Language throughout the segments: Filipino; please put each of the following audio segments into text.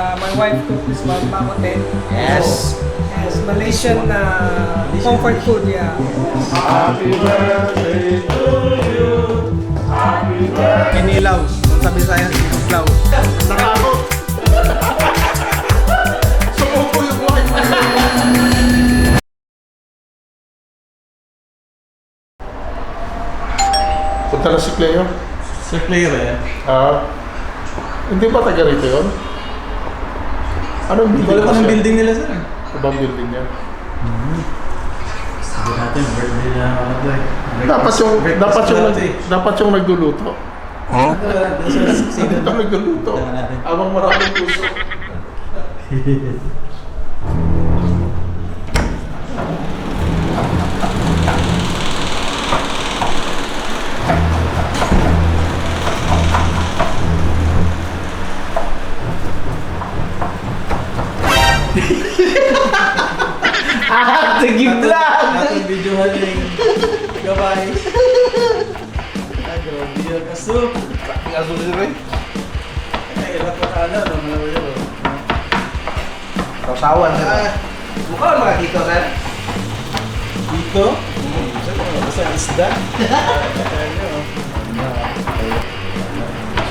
My wife cooked this one, makote. Yes. Yes, Malaysian comfort food, yeah. Happy birthday to you. Happy birthday. Inilaw. Sabi sa'yo, inilaw. Nakakot. Sumuko yung wife. Punta na si Cleo. Sir Claire eh. Hindi ba taga rito yun? Anong building Wala pa ng siya? building nila sir. Ibang building niya. Sabi natin, birthday na ako to eh. Dapat yung nagluluto. Dapat nagluluto. Abang maraming puso. Sige vlog! Atong video haling. Gabay. Grabe yung aso. Ang aso din rin. Ay, ilang pa na ano, malawa yun. Kausawan sir. Mukha ka makakita sir. Dito? Basta isda.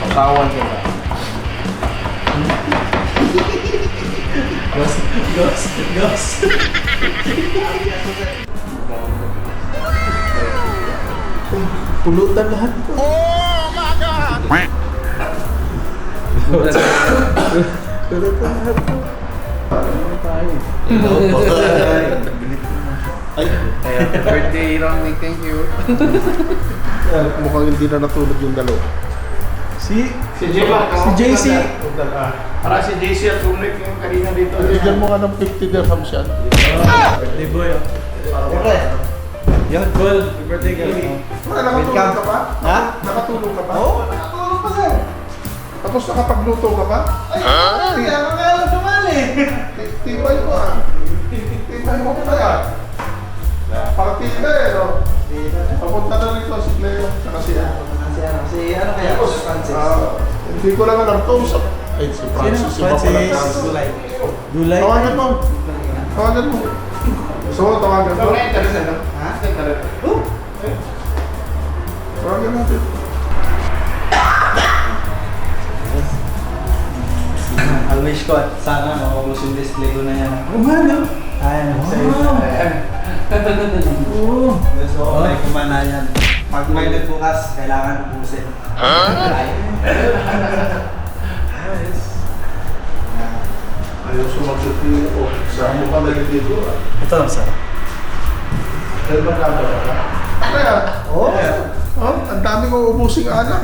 Kausawan sir. Gos. Pulutan lahat po. Oh my God! Pulutan lahat po. Ano tayo? Happy birthday, Ronnie. Thank you. Mukhang hindi na natulog yung dalawa. Si JC. Para si JC at Rumlik yung kanina dito. Bigyan mo nga ng 50 dirhams yan. Birthday boy. Yan, Gold. Happy birthday ka. Nakatulog ka pa? Ha? Nakatulog ka pa? Oo, nakatulog pa sir. Tapos nakapagluto ka pa? Ay, kaya ka kaya sumali. Tibay mo ah. Tibay mo pa yan. Pakatibay eh, no? Papunta na rito si Cleo. Saka siya. Si ano kaya? Tapos, Francis. hindi ko lang alam to. Ay, si Francis. Sino? Iba pala Francis. Francis. Dulay. Tawagan mo. Tawagan mo. Gusto mo tawagan mo? Ha? Tawagan natin. I wish ko at sana maubos yung display ko na yan. Oo nga, no? Ayan, sa'yo. Oo. Gusto ko may kumana yan. Pag may nagbukas, kailangan ubusin. Nice. Ayaw sumagot niyo ako. Saan mo ka naliligo ah? Ito lang, sir. Kaya ba nabara ka? Kaya? Oo. Oh, ang dami kong ubusing anak.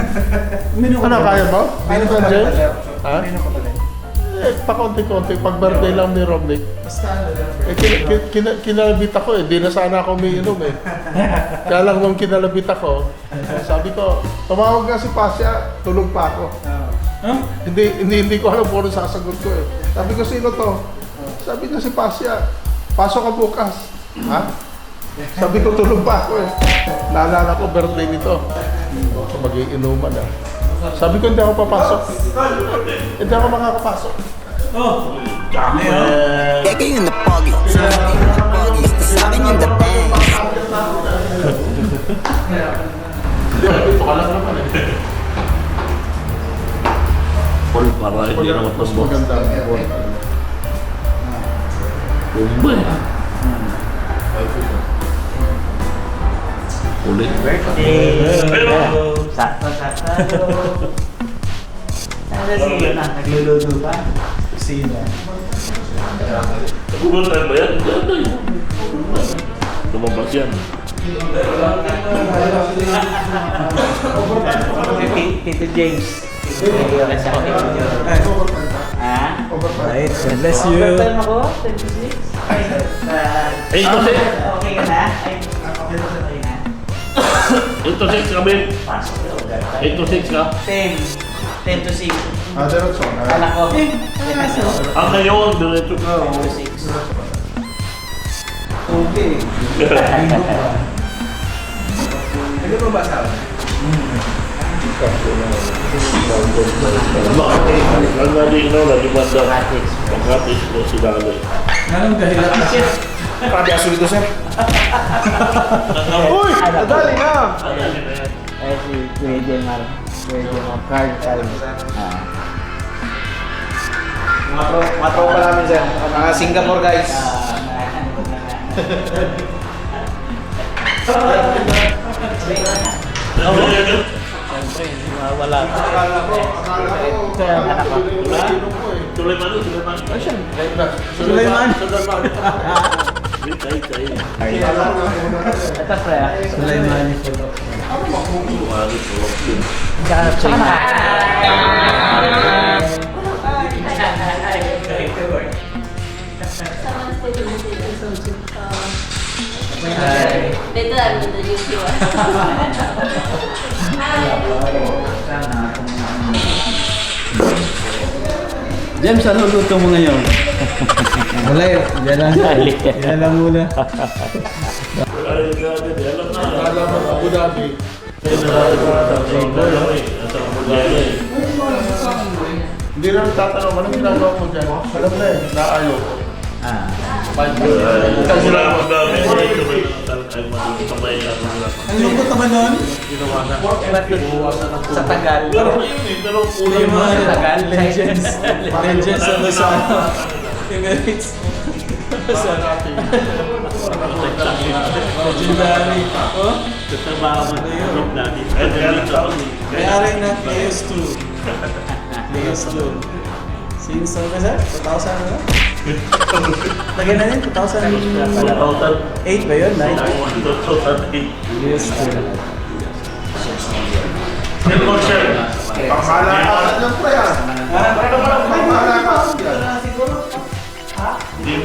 Mino Ano, kaya mo? Ano ka, Jay? Ha? Mino ka pala. Pa konti-konti. Pag birthday lang ni Romnick. Basta ano lang. Kinalabit ako eh. Di na sana ako umiinom eh. Kaya lang nung kinalabit ako, sabi ko, tumawag nga si Pasya, tulog pa ako. Huh? Hindi ko alam kung ano sasagot ko eh. Sabi ko, sino to? Sabi niya si Pasya, pasok ka bukas. Ha? Sabi ko, tulog pa ako eh. Naalala ko, birthday nito. So, mag-iinuman ah. Sabi ko, hindi ako papasok. Hindi ako makakapasok. Oh! Kicking in the buggy, slamming in the bang. Ito ka lang naman eh. Full para hindi na Mas matubos. maganda. Tumba eh. Ulit. Sakto. Sana sige na, nagluluto pa. Kusina. Kumuntan ba yan? Ganda yun. Lumabas yan. Tito James. Ha? Right, God bless you. Overtime ako? 26? Eh, ito si. Okay ka na? Ay, okay na. Ito 6 kami. Pasok ka. 8 to 6 ka. 10 to 6. Diretso na. Anak ko. Ang ngayon, diretso ka. 10 to 6. Okay. Ano ba ba sa Lagi banda. Pagkatis ko si Daloy. Anong dahilan na siya? Grabe aso dito, sir. Uy! Nadali na! Eh, si Kuya Mar. Card. Mga tropa namin, sir. Mga Singapore guys. Wala. Akala ko, Sulaiman. Sulaiman. Ito, pre. Sulaiman. Betul lah betul YouTube. James, ano luto mo ngayon? Wala eh. Yan lang muna. Akala mo Abu Dhabi. Hindi rin tatanong, anong ginagawa mo dyan? Alam na eh, naayo. Kasi lang ang dami. Ang lungkot naman nun? Sa Tagal. Pero yun eh, pero Yung mga Tagal. Legends. Legends sa Luzon. Yung ganit. Legendary. Oh? May-ari na PS2. PS2. Since ano ka sir? 2000 ano? Lagyan na yun, 2008 ba yun? 9? PS2. Pangmalakasan lang pa yan. Pangmalakasan yan. Di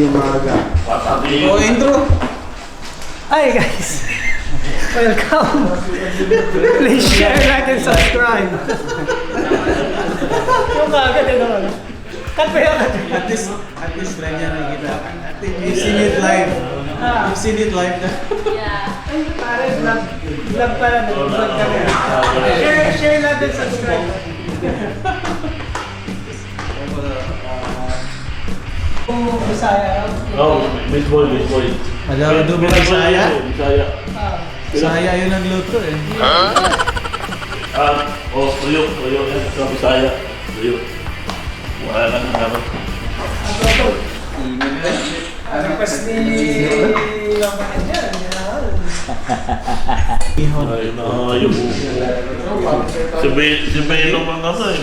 man. Oh, intro! Hi guys! Welcome! Please share, like, and subscribe! Yung kagad yun naman. Kapaya ka dyan. At least ganyan na kita. You've seen it live. You've seen it live na. Yeah. Pare, vlog pala, nag-vlog kami. Share natin, subscribe. Bisaya. Oh, Miss Boy. Alam mo ba Bisaya? Bisaya. Bisaya yun nagluto eh. Tuyo yan sa Bisaya. Tuyo. Wala lang ang naman. Ano pas ni... Yung mga dyan, Ay, yung si Belong ang ano eh.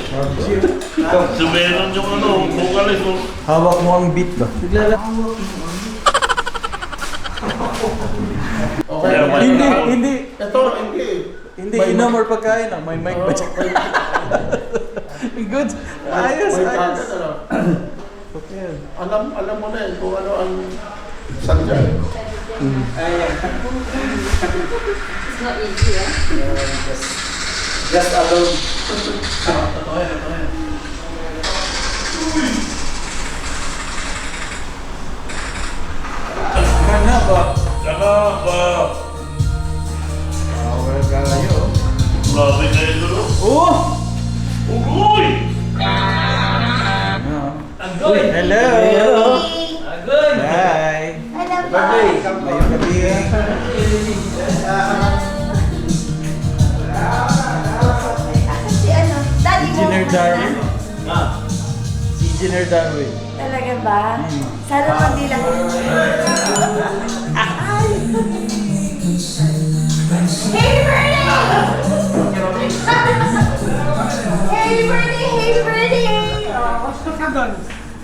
Si Belong yung ano, vocalist ko. Hawak mo ang beat ba? Hindi. Ito, hindi. Hindi, inom or pagkain ah. May mic ba dyan? Good. Ayos. Okay. Alam mo na eh kung ano ang sadya. It's not easy, eh? Just alone. Kana ba? Saka ba, Power kayo. grabe kayo dito. Oh! Ugoy! Hello! Hello! Hi! Hello po. Ngayong gabi. Asan si ano? Daddy mo. Engineer Darwin. Si Engineer Darwin. Talaga ba? Sana magbilang. Ay! Happy birthday! Happy birthday! Happy birthday!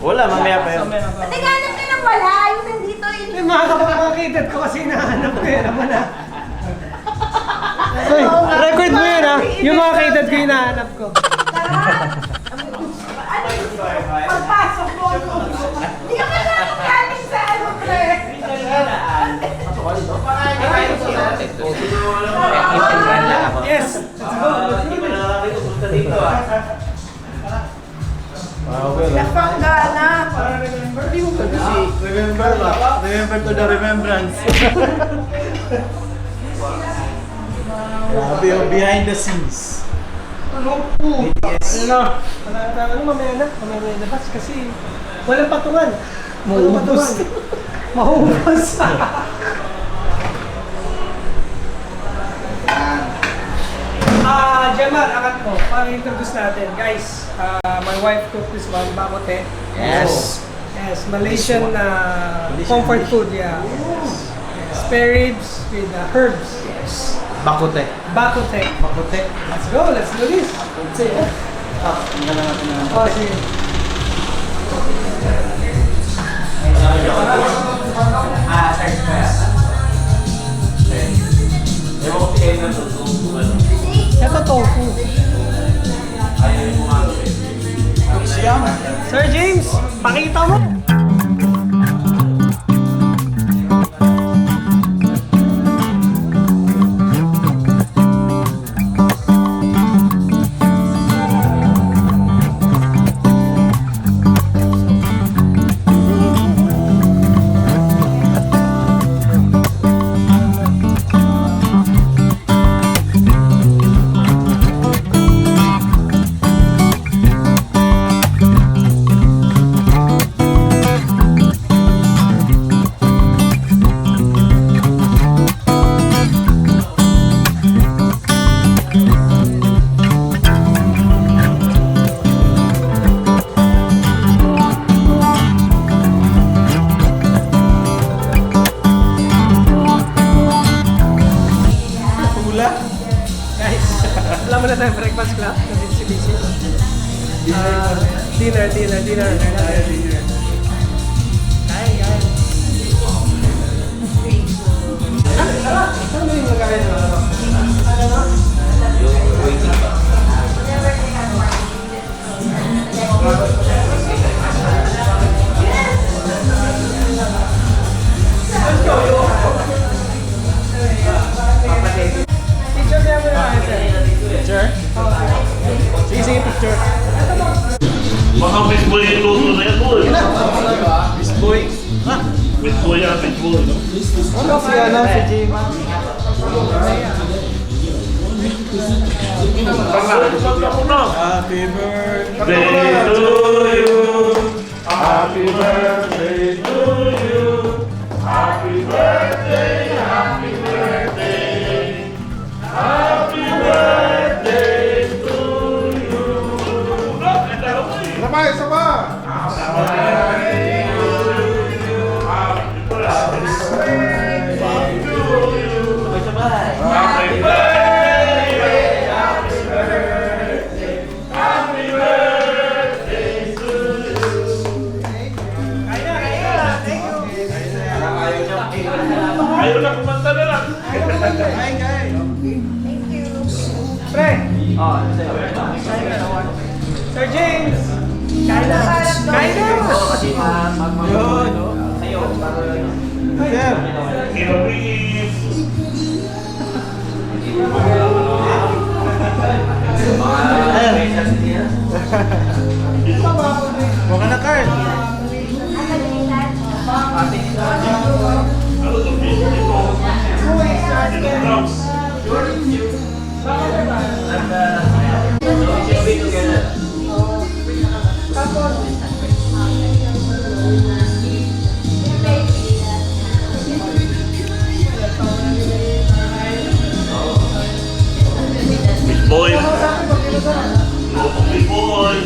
Wala, mamaya pa yun. Naghanap ka na pala. Yung nandito yun. Yung mga kapakakitad ko kasi nahanap ko yun naman ah. Uy, record mo yun ah. Yung mga kaitad ko yung nahanap ko. Pagpasok mo. Hindi ka masyadong galing sa ano, pre. Yes! Let's go! Napanggana. Para remember. Hindi mo ba? Remember ba? Remember to the remembrance. Grabe yung behind the scenes. Ano po? Ano? Ano mamaya na? Mamaya na labas kasi walang patungan. Walang patungan. Mahuhubos. Jamar, angat mo. Para introduce natin. Guys, my wife cooked this one, bakote. Yes. Yes, Malaysian comfort food, yeah. Yes. Spare ribs with herbs. Yes. Bakote. Bakote. Bakote. Let's go, let's do this. Let's see. Ang gala natin na. Oh, sige. Ito tofu. Siyam. Sir James, pakita mo. Guys, alam mo na tayo breakfast club kasi si Busy. Dinner. Kain. Ano yung nagkain mo? Picture niya mo na sir. Picture? Sige, picture. Baka fish boy yung luto na yan, boy. Miss Boy. Fish boy yan, fish boy. Ano si Jima? Happy birthday Day to you. Happy birthday to you. Happy birthday, happy birthday. Happy birthday to you. Isa pa! Happy birthday, happy birthday. Happy birthday to you. Thank you. Ayaw na kumanta na lang. Pre. Sir James. Kain na. Sir. Kinabihin. Buka na card. Fish boy. Fish boy.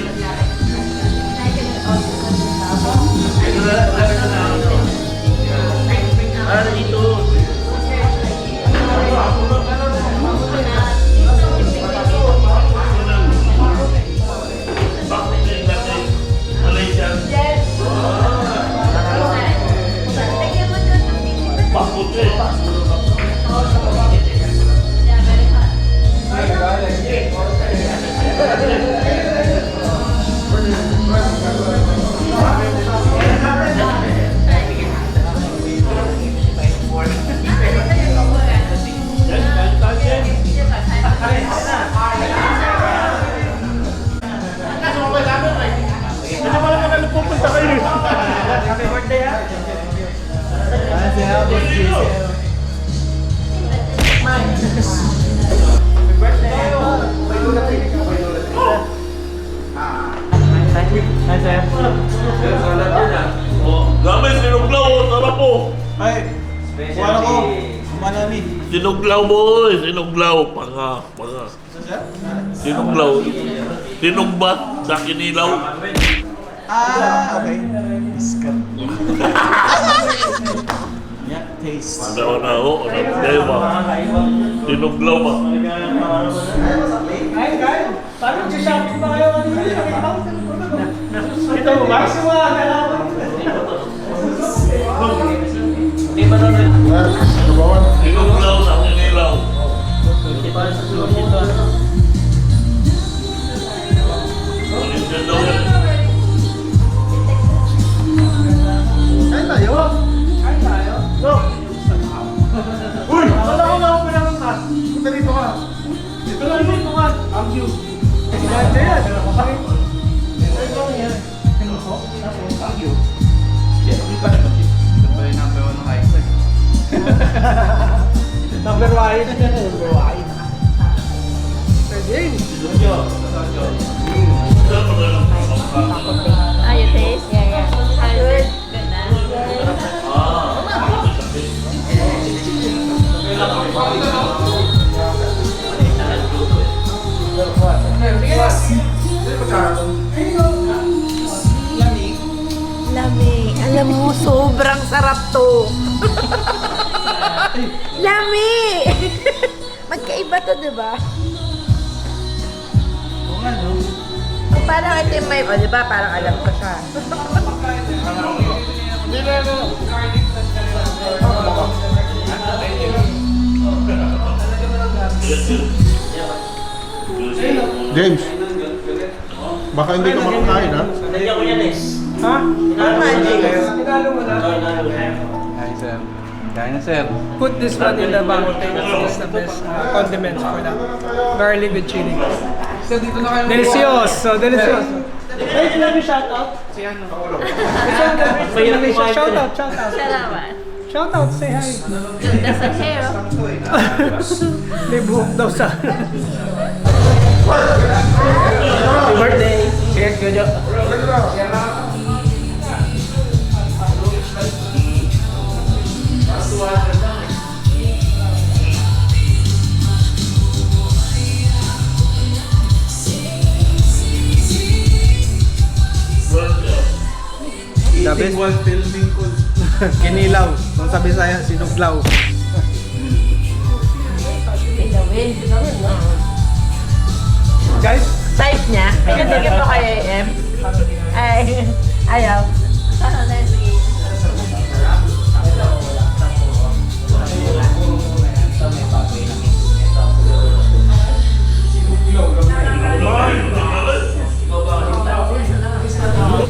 Sinuglaw boy, sinuglaw. Panga. Sinuglaw. Sinugbat sa kinilaw. Okay. Biscuit. Yeah, taste. Ano na ako, ano ba? Sinuglaw ba? Kain. Parang shopping ba kayo kanina? Ito mo ba? Sinuglaw sa kinilaw. Kain tayo. Go. Uy! Wala ko na ako pinangat. Punta dito ka. Dito lang dito ka. Ang view. Ganda yan. Ang view. Ito yung number 1 ng hike. Number wide. James. Ah, you taste? Yeah. Good. Good na. Lami. Alam mo, sobrang sarap to. Lami! Magkaiba to, di ba? Parang ito yung may, di ba? Parang alam ko siya. James, baka hindi ka makakain ha? Ha? Tinalo mo na. Hi, sir. Kain na, sir. Put this one in the bang. This is the best condiments for that. Garlic with chili. Sir, dito na kayo. Delicioso, delicioso. Hey, let me shout out. Si ano? Shout out. Salamat. Shout out, say hi. Ganda sa hair. May buhok daw sa... Happy birthday. Cheers, Jojo. Eating while filming ko. Kinilaw. Kung sabi saya, sinuglaw. Pilawin. Guys, Type niya. Pinagigil pa kay AM. Ay, ayaw.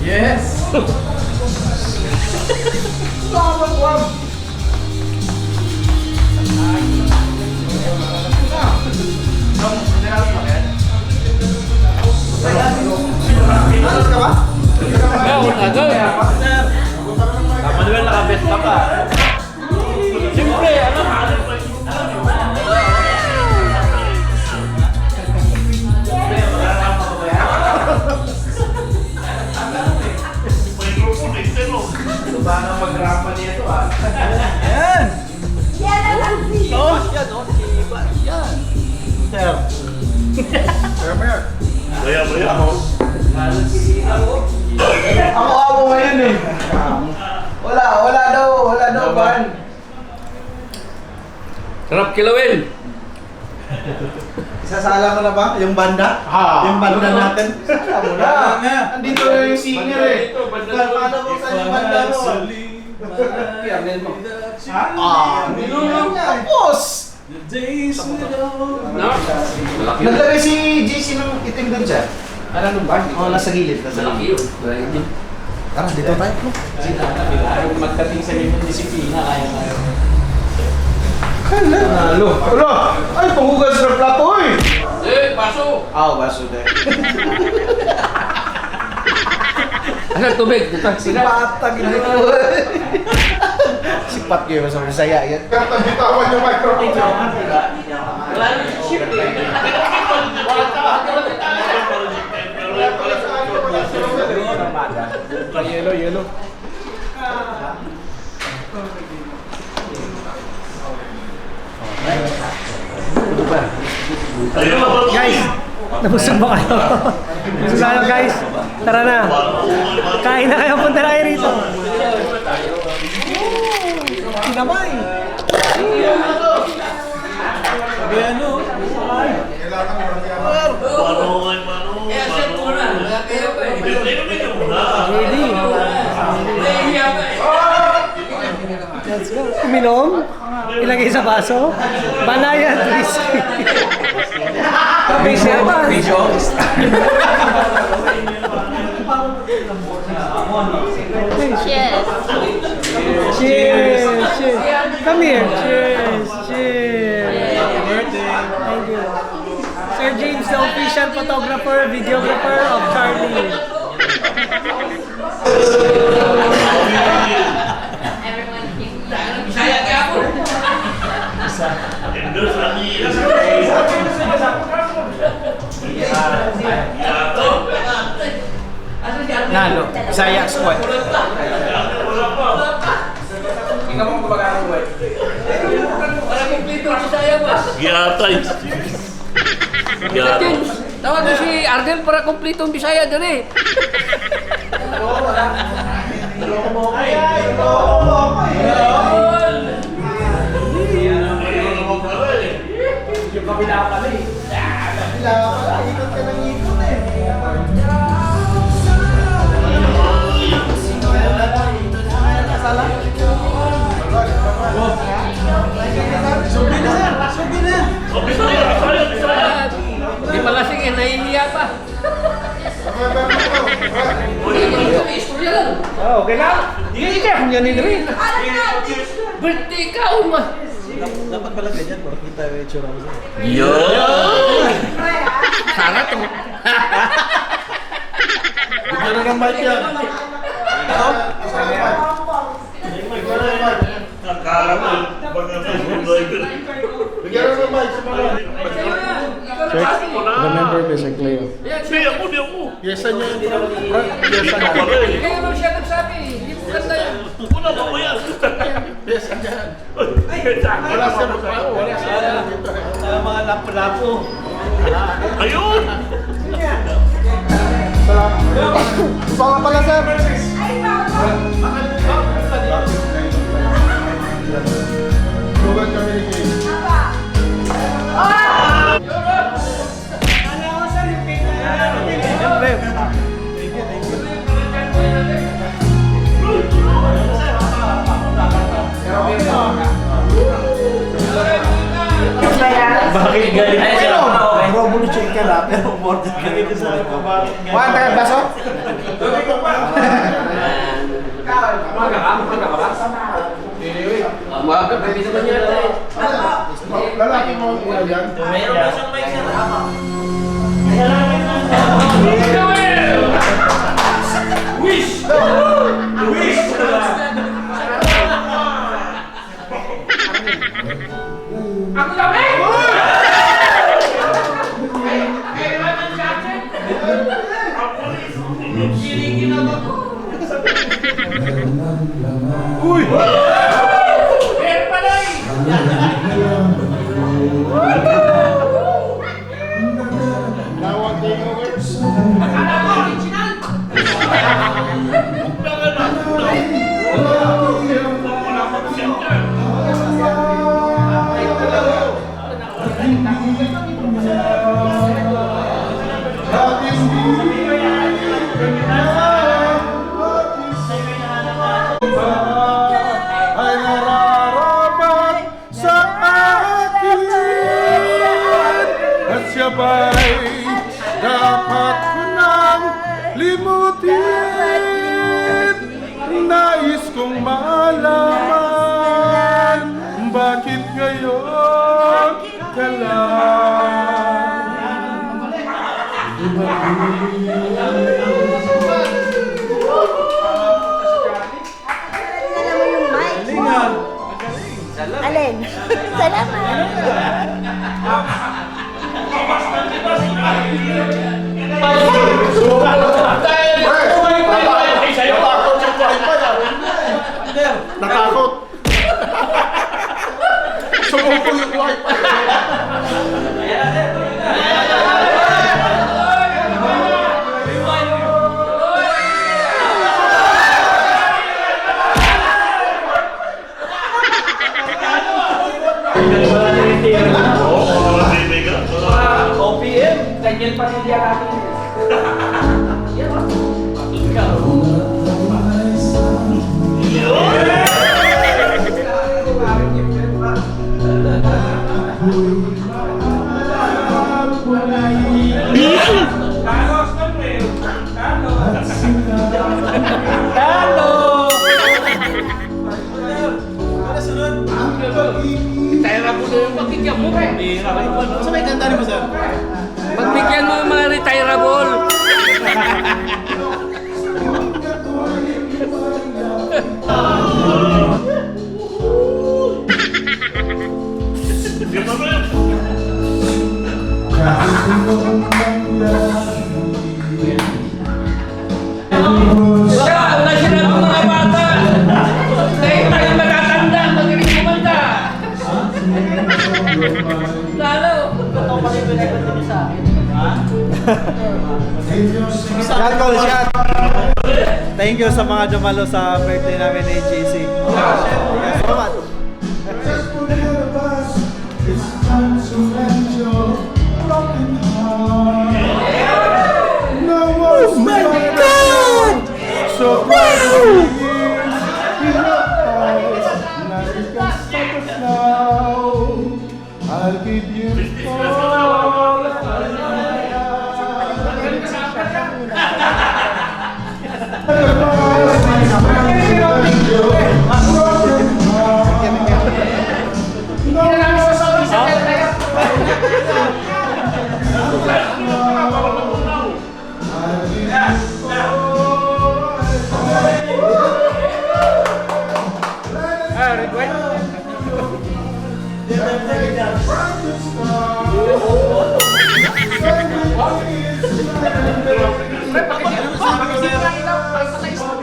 Yes! Manuel, nakabest ka pa. Siyempre, ano? Baka mag-rapa nito yan. Yan na lang si. Maya. Ako abo ngayon eh. Wala daw ban. Sarap kilawin. Isasala ko na ba? Yung banda? Yung banda natin? Sala mo na. Andito na yung singer eh. Paano kung saan yung banda mo? Nilulong niya. Tapos! Naglagay si JC ng itim doon siya. Ano ba? Oo, nasa gilid. Tara, dito tayo. Magdating sa limang disiplina, kaya. Nalo. Wala! Ay, panghugas ng plato eh! Baso! Baso din. Ano, tubig? Dito, sila. Patag ito. Sipat kayo sa Bisaya yan. Kaya bitawan yung microphone. Wala nang ship eh. Yellow. Guys, nabusog ba kayo? Busog na kayo guys. Tara na. Kain na kayo, punta na kayo rito. Sinamay. Sabi ano? Ready? Let's go. Uminom? Ilagay sa baso? Banaya at whiskey. Bisya ba? Cheers. Cheers! Cheers! Come here! Cheers! Cheers! Thank you. Sir James, the official photographer, videographer of Charlie. Nalo, Bisaya Squad. Giyatay. Giyatay. Tawag mo si Ardel para kumpletong Bisaya dyan eh. Di pala sige, nahihiya pa. Istorya lang. Oh, okay lang. Hindi ka kung yan rin. Birthday ka, Uma. Dapat pala ganyan, para kita yung itsura mo. Sana to. Bigyan na ng mic yan. Akala mo, baka Facebook driver. Bigyan na ng mic sa mga. Remember, Mr. Cleo. Di ako, di ako. Yesan niya yung Brad. Yesan Ikaw niya. pala eh. Kaya mo siya nagsabi, hindi mo ganda yan. Una pa mo yan. Yesan niya. Wala siya magpao. Wala siya dito. Mga lapo-lapo. Ayun! Baka pala sir. Google Communication. Bakit galit ka siya? Revolution ka na, pero border ka rin sa Juan, tayo baso? Umaga, pwede naman yan. Lalaki mo ang ulam yan. Mayroon na siyang mic sa tama. Wish! Wish! Ako kami! Uy! Pero pala eh! Nawag game over. Akala ko, original! Ay nararapat sa akin at siya ba'y dapat ko nang limutin. Nais kong malaman bakit ngayon ka lang. Dala mo yung mic. Alin? Salamat. Natakot. Sumuko yung wifi. OPM, Daniel Padilla natin. Sa may kanta mo, sir? Pagbigyan mo ang mga retireable. Wala sila ng mga bata. Dahil tayo matatanda, magaling kumanta. Lalo. Shot ko, shot! Thank you sa mga dumalo sa birthday namin ni JC. Salamat! Oh my God! So proud of you. I'll give you all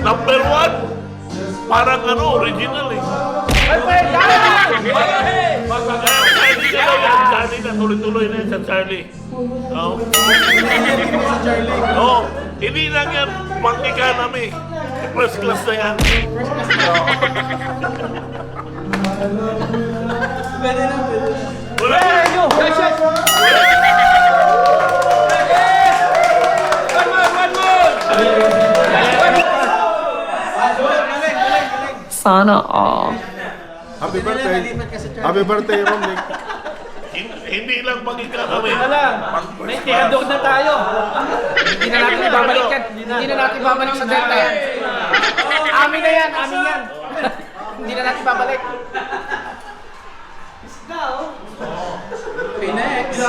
Number 1, parang ano, original eh. Charlie na, tuloy-tuloy na yan sa Charlie. Oo. Oo. Hindi lang yan, pangika namin. First class na yan. Wala yan. Sana all. Happy birthday. Happy birthday, Romnick. Hindi lang pangika namin. May tihadog na tayo. Hindi na natin ibabalik yan. Hindi na natin ibabalik sa Delta yan. Amin na yan, amin yan. Hindi na natin ibabalik. Okay, next!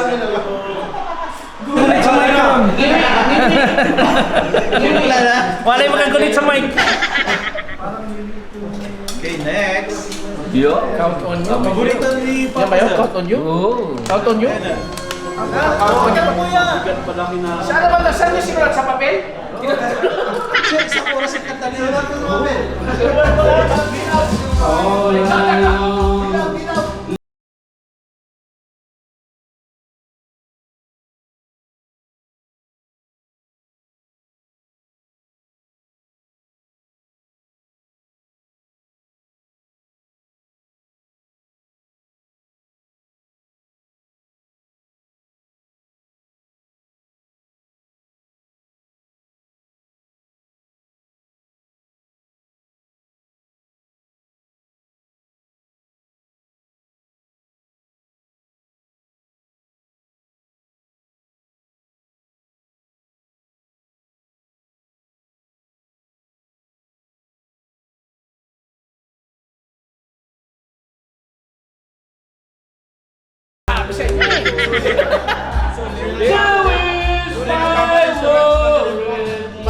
Gulit sa mic. Wala na. Wala yung magagulit sa mic. Okay, next! Count on you. Paborito ni Yan Papa, ba yun? sir. Count on you? Count on you? Bigat pa lang na... Saan naman saan yung sinulat sa papel? Sa oras ang kanta nila.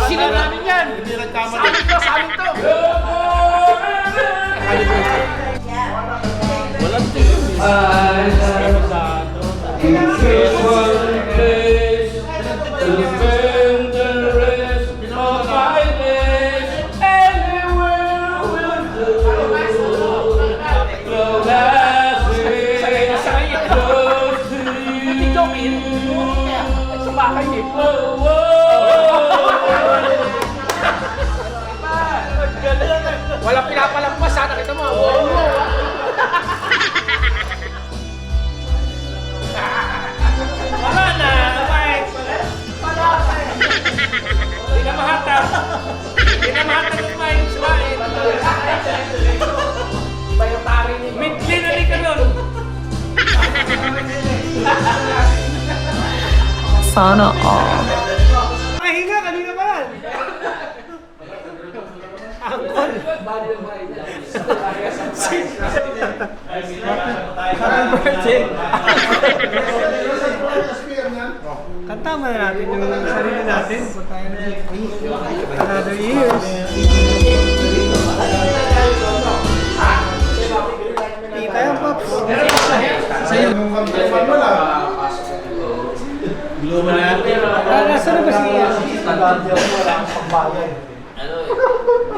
Sino namin yan? Sa amin to, sa amin to. Jokin, kaya sumakay eh. Walang pinapalampas, sana kita mo. Wala na, Mike. Pinamahata. Pinamahata ng Mike, sulain. Bayotari ni Midlin, ali ka nun. Sana all. Mahinga, kanina pa yan. Angkol. Happy birthday. Kanta mo na natin yung sarili natin. Another years. Tita yan, Pops. Sa'yo. Glow mo na. Nasa na ba siya?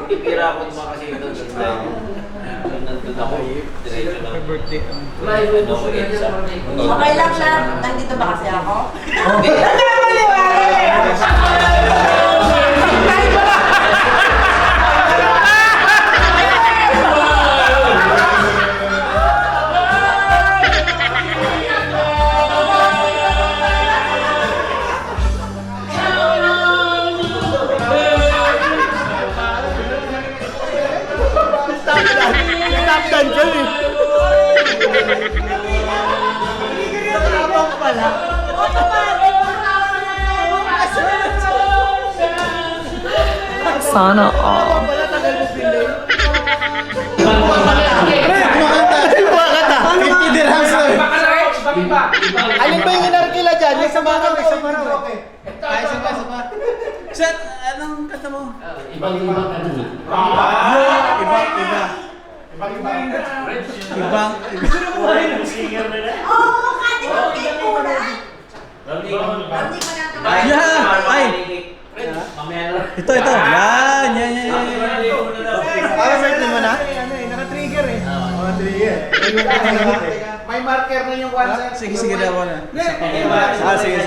Titira ako naman kasi doon sa nandun ako, diretso lang. Birthday. Okay lang na, nandito ba kasi ako? Sana all. Alin ba yung inarkila dyan? Ay, sa baraw, ay, sa baraw. Ay, isa pa. Sir, anong kanta mo? Ibang-ibang ano na. Ibang. Oo, kati mo kayo muna. Hindi ko na Yeah! Ay! Ito. Yan. Birthday mo na? Naka-trigger eh. May marker na yung one side. Sige, daw na. Sige.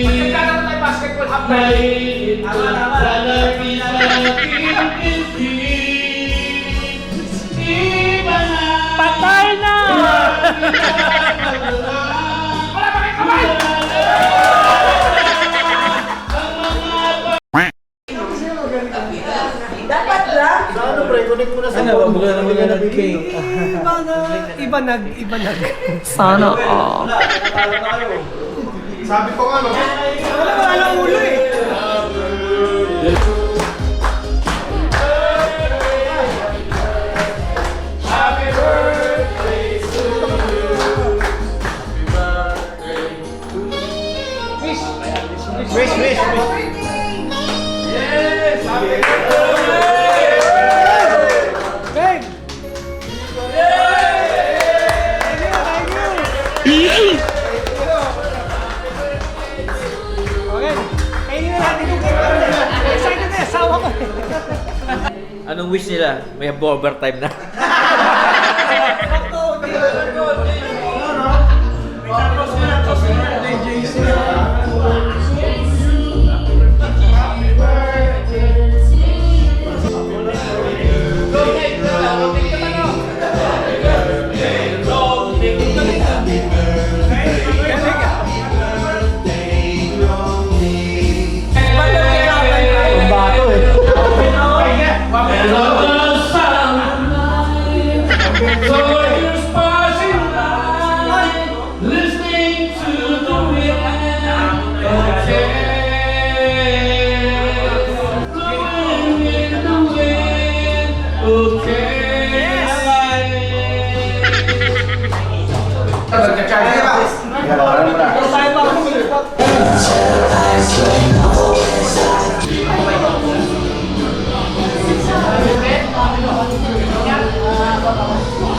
Magkakala tayo basketball half time. Patay na! Wala pa kayo kamay! Dapat lang. Ano, babulan ng cake. Iba nag. Sana all. Sabi ko nga, no? Wala na ulo eh. Wish. Babe! Okay. Kainin na natin yung cake. Excited na, asawa ko. Anong wish nila? May overtime na.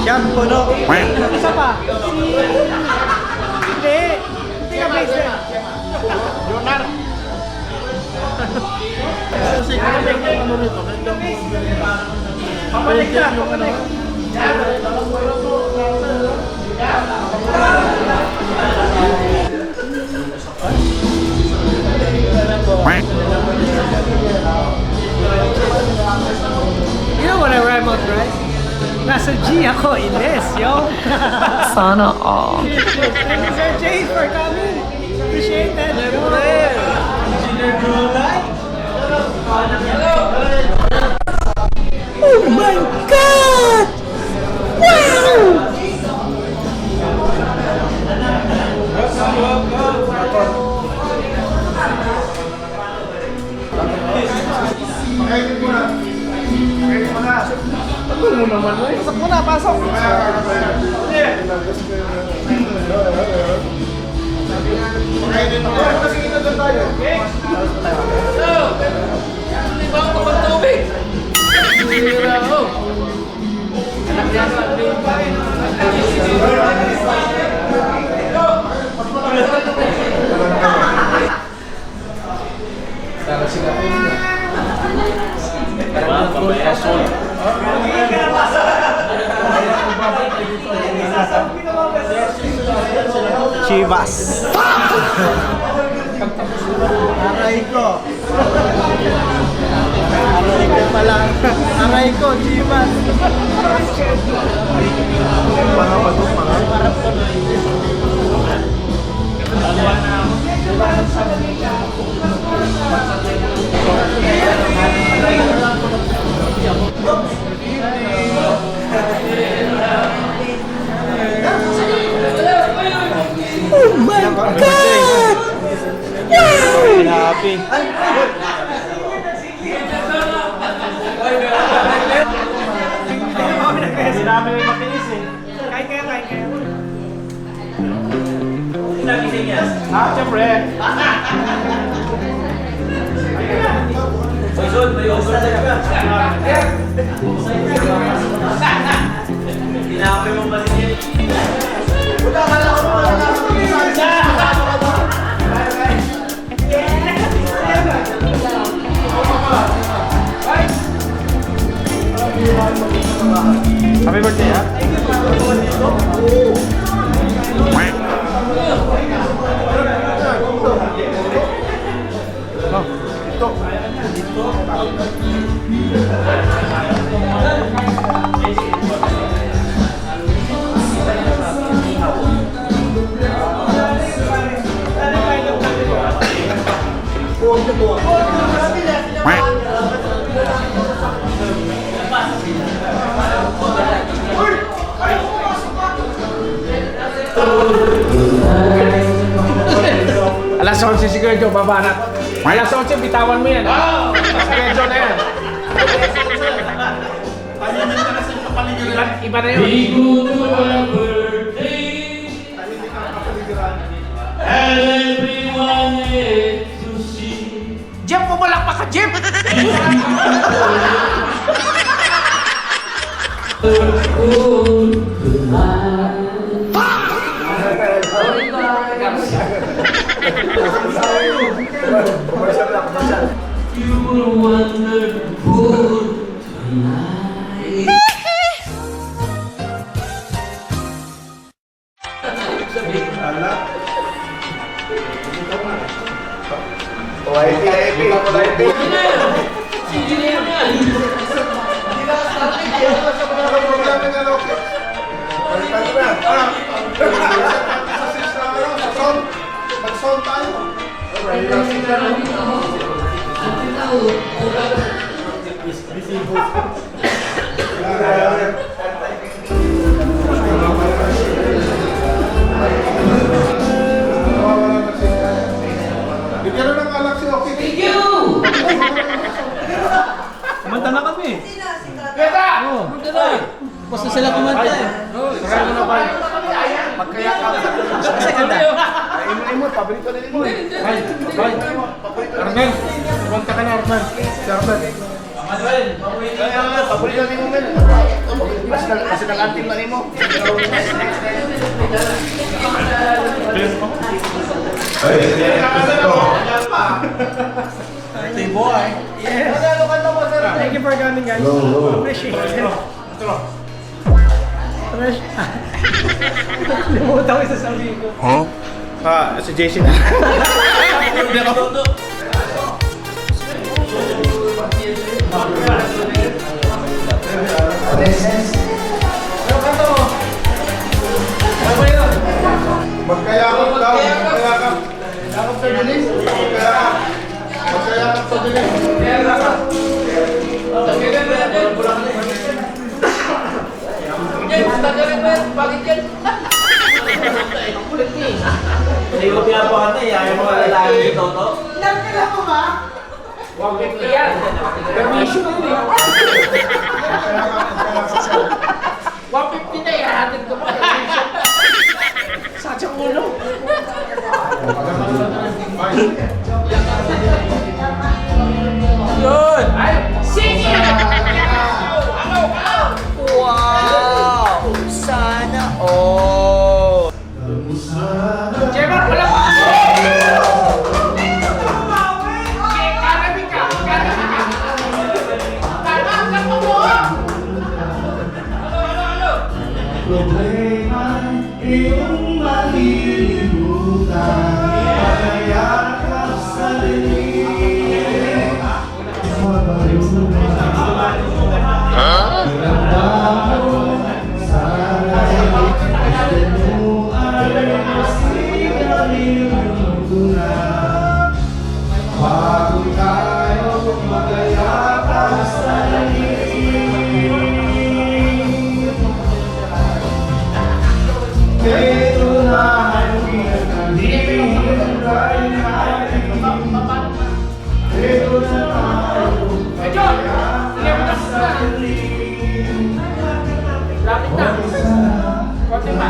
Siyam, puno. Isa pa. Hindi. Hindi ka base. Kasi ano rito, Papalik ka, papalik. You know what I rhyme out, right? Nasa G ako, Ines, yo. Sana all. Thank you, Sir James, for coming. Appreciate that. Oh my God! Wow! Pasok muna, pasok. Chivas. Aray ko. Aray ko pala. Aray ko, Chivas. Mga batok, mga. Oh my God! Wow! Happy. Sinabi mo yung makinis eh. Kain kayo. Nagising yan. Siyempre. Susun, may usap na ka. Tinapay mo ba siya? Happy birthday, ha? Alas 11 si Kuya Joe, babanat. Alas 11, bitawan mo yan. Si Kuya Joe na yan. Iba na yun. Jeff, pumalak pa ka, Jeff! Bigyan na ng alak si Oki. Thank you! Kumanta na kami. Peta! Basta sila kumanta eh. Sarado na ba? Magkaya ka. Kasi kanta. Imon, paborito na Imon. Ay, Arnel, kumanta ka na, Arnel. Si Arnel. Paborito na Imon men. Kasi nag-antim na Imon. Birthday boy. Yes. Ano kanta mo, sir? Thank you for coming, guys. Appreciate it. Fresh. Limutan ko yung sasabihin ko. Si JC na. Magkayakap daw, magkayakap. Magkayakap sa dilim. Magkayakap. Magkayakap sa dilim. Hindi ko pinapakanta eh. Ayaw mo lalaki ni Toto. Nagkala mo ba? 150 yan. Permission yun eh. 150 na eh. Hatid ko pa. Permission. Sa ulo. Yun! Sige! Wow! Sana all! Jemar, wala pa! Karami ka! Karami ka! Karami ka mo! Problema iyong malilimutan. Magkayakap sa dilim. Lapit na! Konti pa!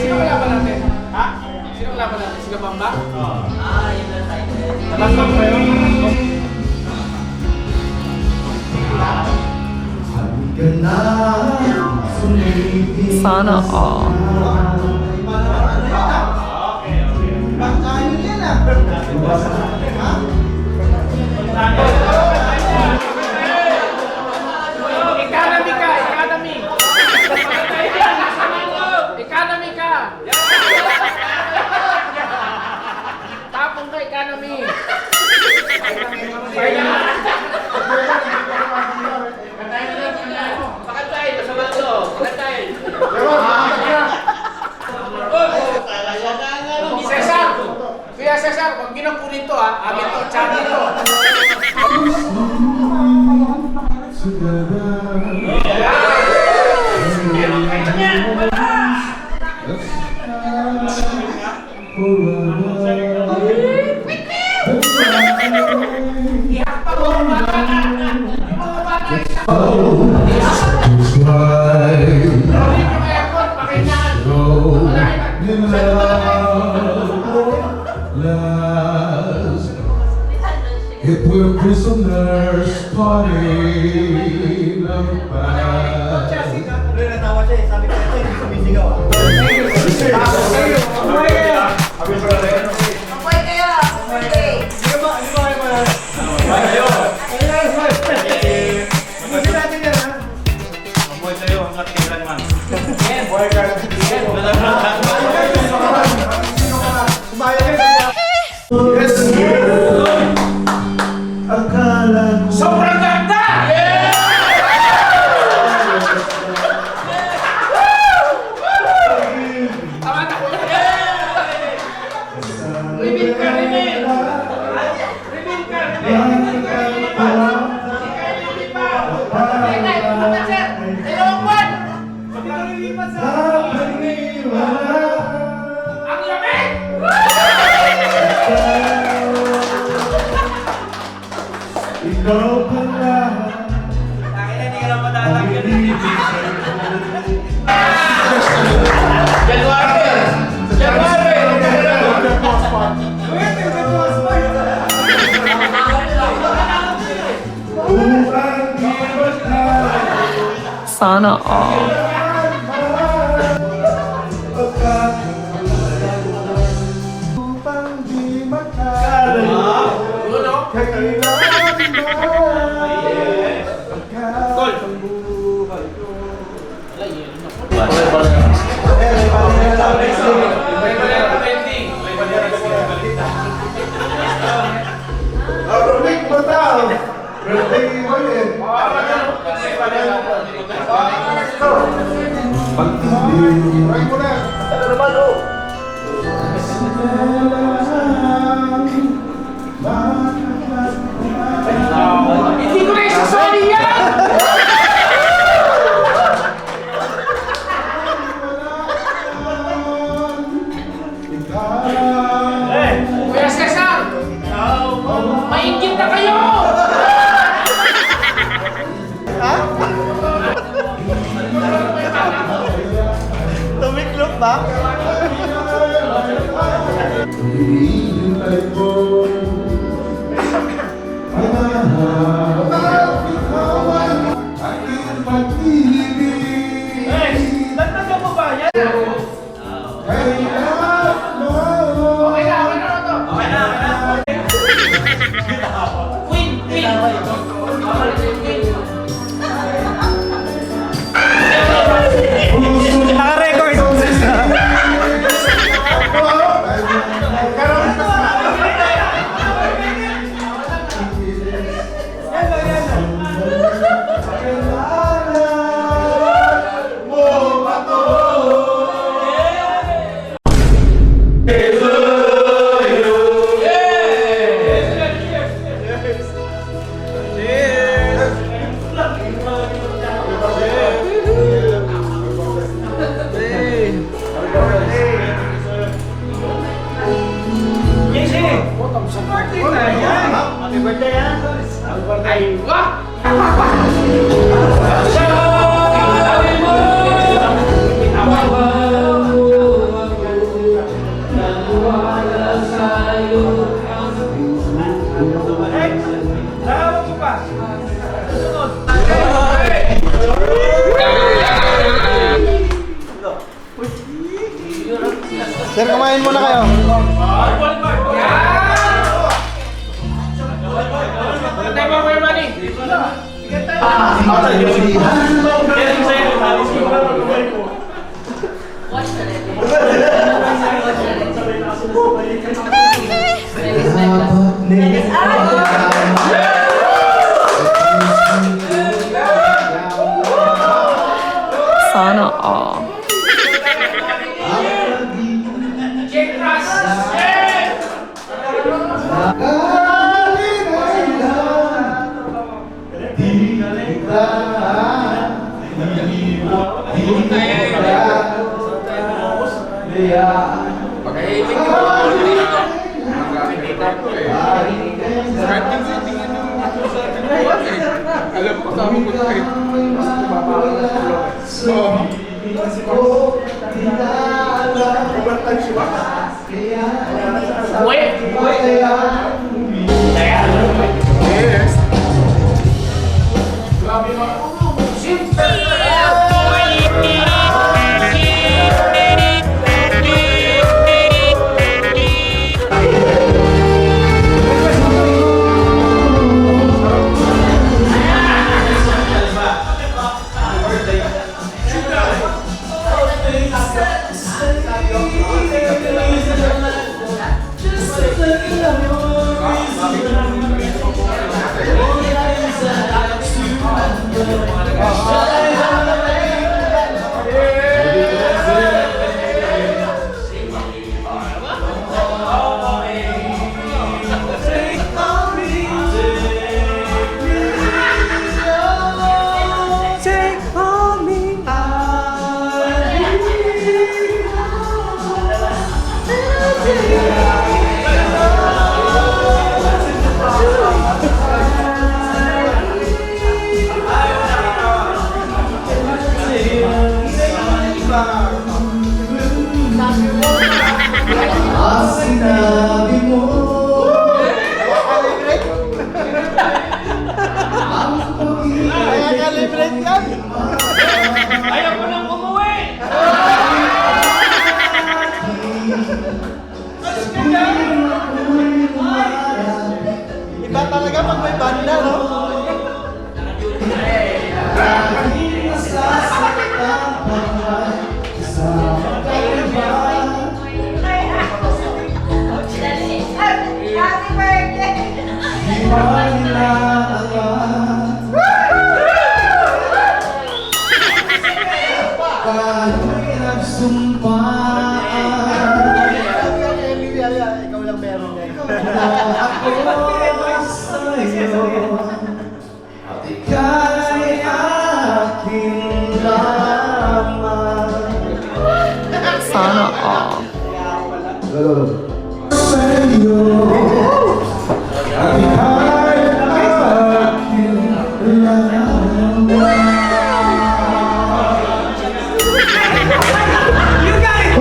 Sino kalaban natin? Ha? Sino kalaban natin? Sila Bamba? Yun lang tayo. Talasman ba yun? Sana all. Economy ka! Economy! Economy ka! Tapong ka, economy! Pakantay! Masama ito! Pakantay! Cesar! Kuya Cesar, huwag ginakunin to ha. Amin to, channel to. If we're prisoners, party, love back. Amoy kayo! Amoy! Sobrang ganda! Tama na ko lang. Reveal ka, reveal! Reveal ka, ang lamig! Ikaw pala Hindi ka lang matatanggal. Sana all. Hindi ko na isasali yan! Kuya Cesar! Maingit na kayo! Tumiklop ba? Okay na to. Queen! Naka-record. Ay, wah! Sir, kumain muna kayo. Tayo mo your money! Sana all. Jake Ross! Pag-ibig ko, nakakita ko eh. Kahit yung tingin yung alam ko kasama ko na eh. Mas tumama ako ng tulong eh. So, overtime siya ba? Wait! Yes. Just at ika'y aking lamang. Sana all. Sa'yo at ika'y aking lamang. You guys!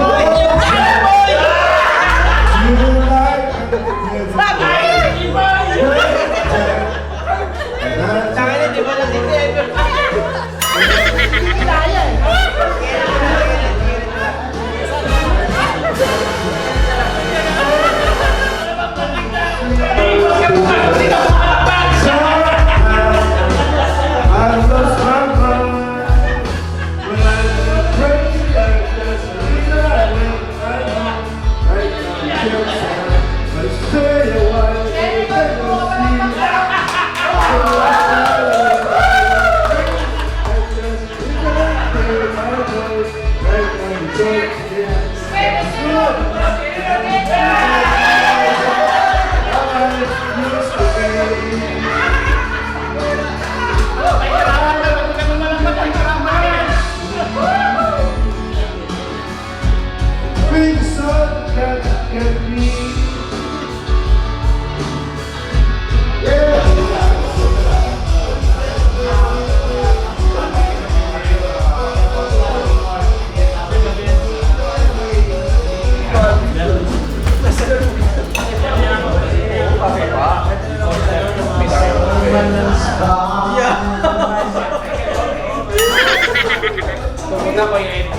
Pumunta ko yung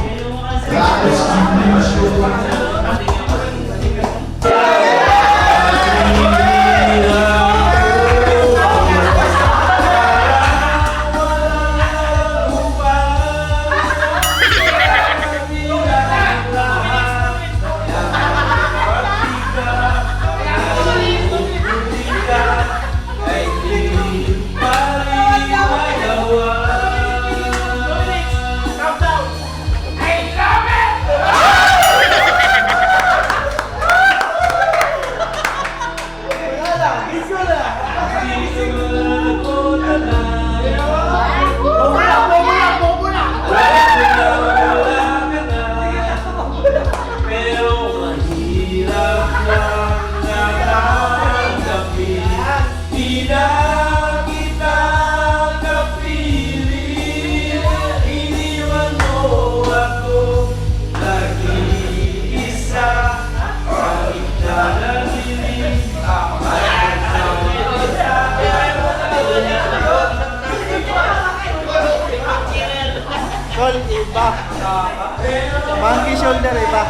Monkey shoulder, iba.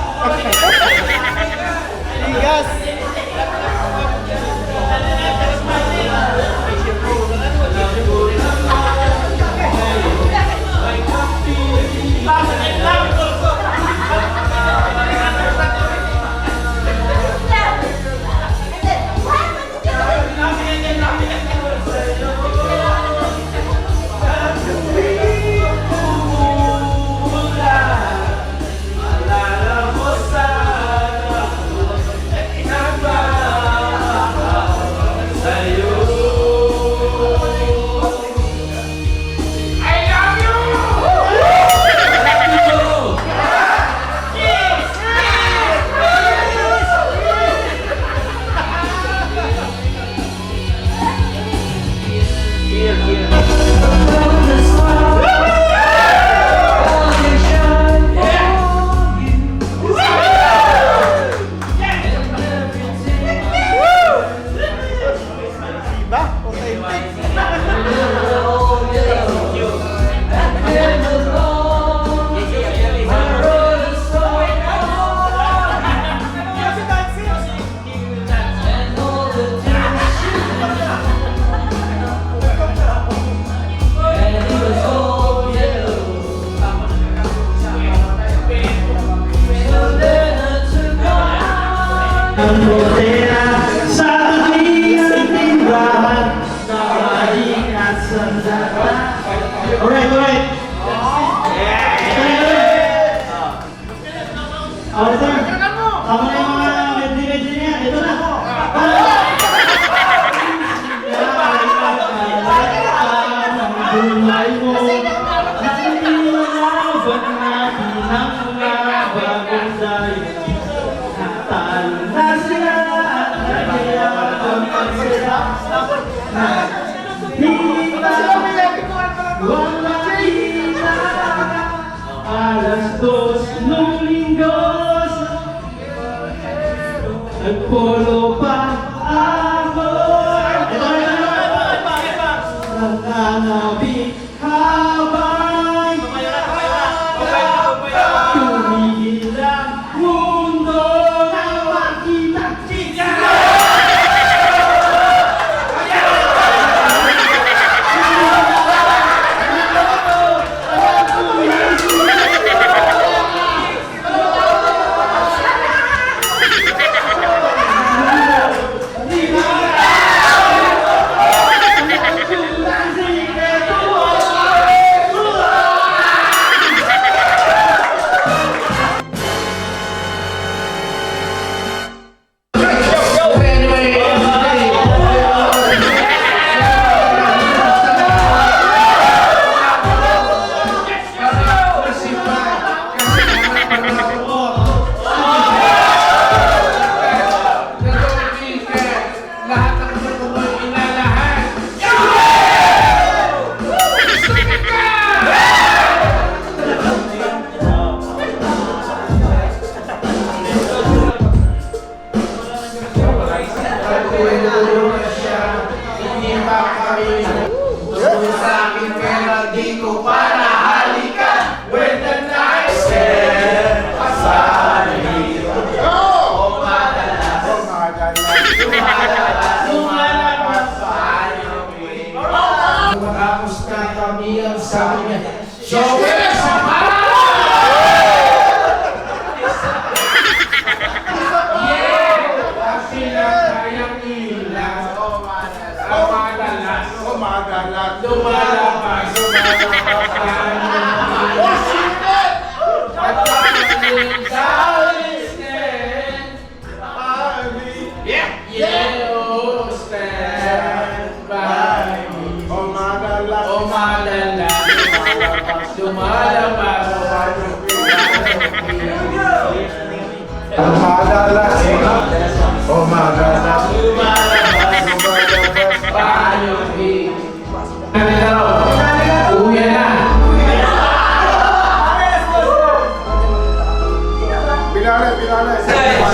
Tigas. Alas 2 nung linggo, nagpolo pa ako. Nananabi habang tumigil ang mundo na makita.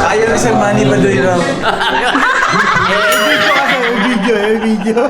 Ayaw ni Sir Manny Baduy raw. Video.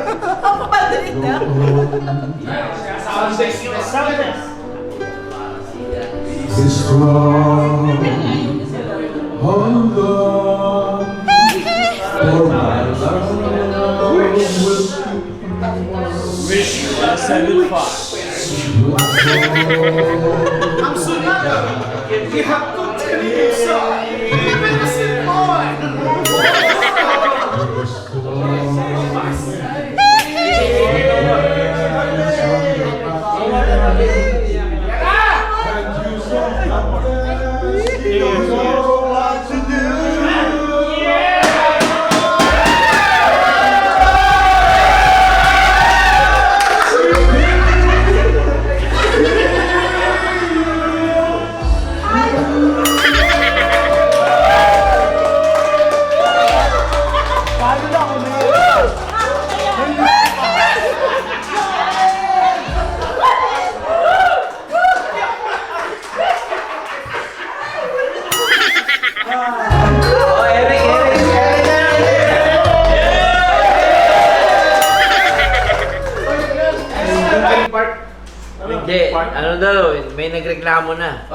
Hindi, ano daw, may nagreklamo na.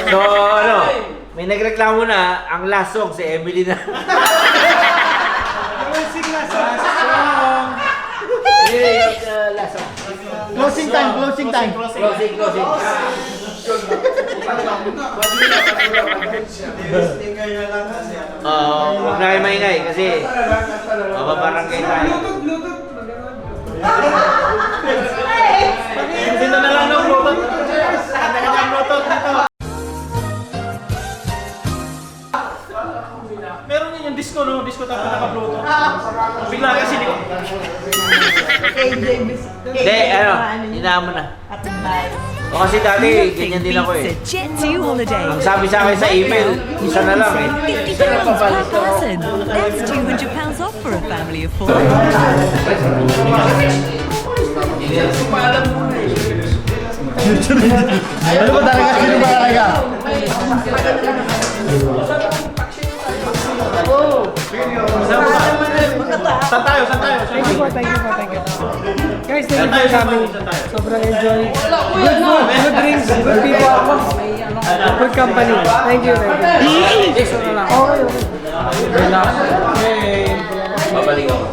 So, ano, may nagreklamo na, ang last song, si Emily na. Last song. Closing time. Closing. Huwag na kayo maingay kasi mababarangay tayo. Sino na lang ng bluetooth? Kanya-kanya bluetooth dito. Meron yun yung disco, no? Disco tapos naka-bluetooth. Bigla kasi ni... Hindi, ano, hinaan mo na. O kasi dati, ganyan din ako eh. Ang sabi sa akin sa email, isa na lang eh. £50 per person. That's £200 off for a family Ano ba talaga? Sino ba talaga? Saan tayo? Thank you po. Guys, thank you for coming. Sobrang enjoy. Good food, good drinks, good people. Good company. Thank you. Okay. Babalik ako.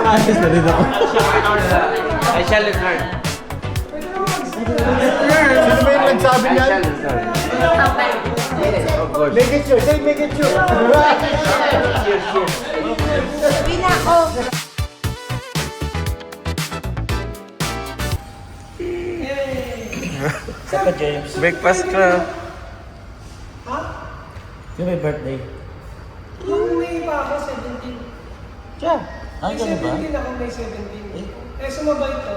Ayos na rin ako. I shall return. Sino ba yung nagsabi I niyan? shall return. Make it sure. Say make it sure. Sabi na ako. Saka James. Breakfast club. Yung may birthday. Nung May pa ako, 17. Siya. Ay, May ganun ba? 17 ako, May 17. Eh, sumabay to.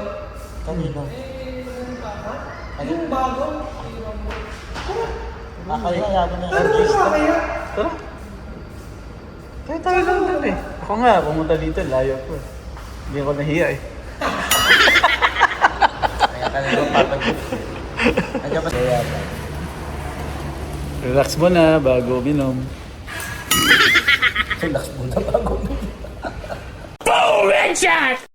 Kanino? Ano pa ka? Yung bago. Kaya yaman na yung Ano artist. ba kaya? Kaya tayo lang dun eh. Ako nga, pumunta dito, layo ko. Hindi ako nahiya eh. Kaya ka nang papagod. Nandiyan ba? Kaya ba? Relax mo na bago minom. Relax muna bago. Boom! Headshot!